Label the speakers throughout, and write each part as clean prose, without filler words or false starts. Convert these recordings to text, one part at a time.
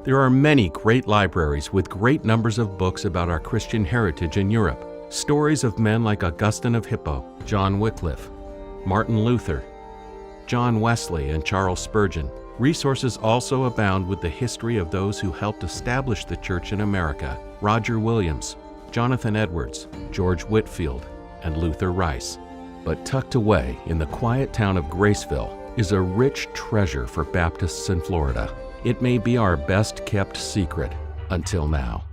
Speaker 1: There are many great libraries with great numbers of books about our Christian heritage in Europe. Stories of men like Augustine of Hippo, John Wycliffe, Martin Luther, John Wesley, and Charles Spurgeon. Resources also abound with the history of those who helped establish the church in America: Roger Williams, Jonathan Edwards, George Whitefield, and Luther Rice. But tucked away in the quiet town of Graceville is a rich treasure for Baptists in Florida. It may be our best kept secret until now.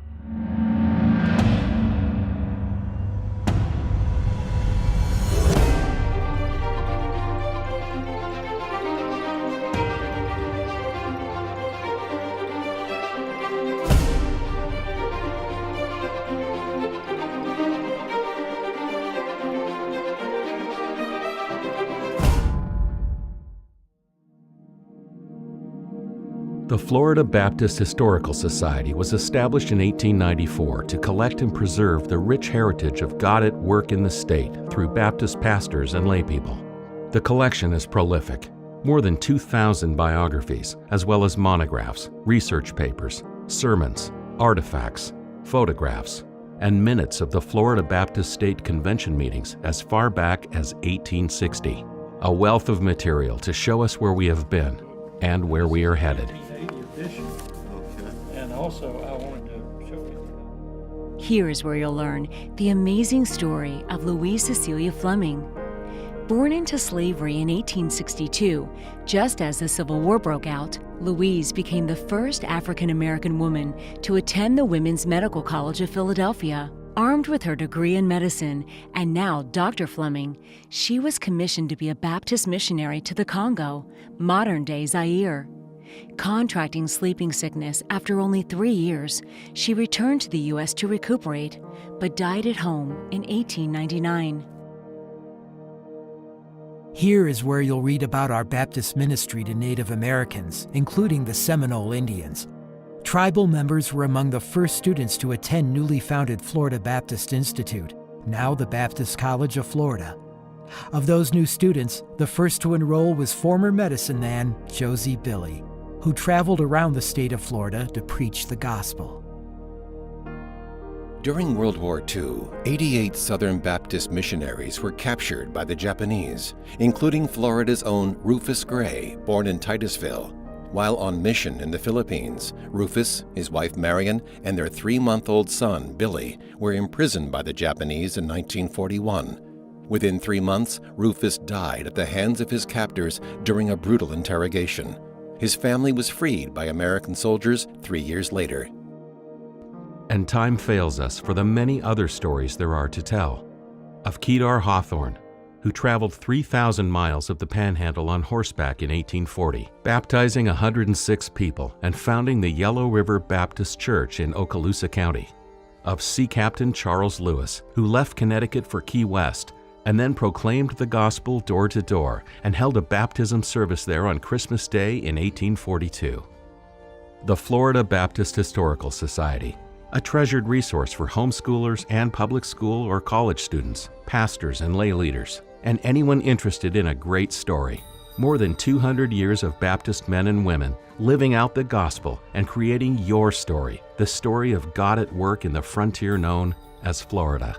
Speaker 1: The Florida Baptist Historical Society was established in 1894 to collect and preserve the rich heritage of God at work in the state through Baptist pastors and laypeople. The collection is prolific, more than 2,000 biographies, as well as monographs, research papers, sermons, artifacts, photographs, and minutes of the Florida Baptist State Convention meetings as far back as 1860. A wealth of material to show us where we have been and where we are headed.
Speaker 2: And also, I wanted to show you.
Speaker 3: Here is where you'll learn the amazing story of Louise Cecilia Fleming. Born into slavery in 1862, just as the Civil War broke out, Louise became the first African-American woman to attend the Women's Medical College of Philadelphia. Armed with her degree in medicine, and now Dr. Fleming, she was commissioned to be a Baptist missionary to the Congo, modern-day Zaire. Contracting sleeping sickness after only 3 years, she returned to the U.S. to recuperate, but died at home in 1899.
Speaker 4: Here is where you'll read about our Baptist ministry to Native Americans, including the Seminole Indians. Tribal members were among the first students to attend newly founded Florida Baptist Institute, now the Baptist College of Florida. Of those new students, the first to enroll was former medicine man Josie Billy, who traveled around the state of Florida to preach the gospel.
Speaker 5: During World War II, 88 Southern Baptist missionaries were captured by the Japanese, including Florida's own Rufus Gray, born in Titusville. While on mission in the Philippines, Rufus, his wife Marion, and their 3-month-old son, Billy, were imprisoned by the Japanese in 1941. Within 3 months, Rufus died at the hands of his captors during a brutal interrogation. His family was freed by American soldiers 3 years later.
Speaker 1: And time fails us for the many other stories there are to tell. Of Kedar Hawthorne, who traveled 3,000 miles of the Panhandle on horseback in 1840, baptizing 106 people and founding the Yellow River Baptist Church in Okaloosa County. Of Sea Captain Charles Lewis, who left Connecticut for Key West and then proclaimed the gospel door to door and held a baptism service there on Christmas Day in 1842. The Florida Baptist Historical Society, a treasured resource for homeschoolers and public school or college students, pastors and lay leaders, and anyone interested in a great story. More than 200 years of Baptist men and women living out the gospel and creating your story, the story of God at work in the frontier known as Florida.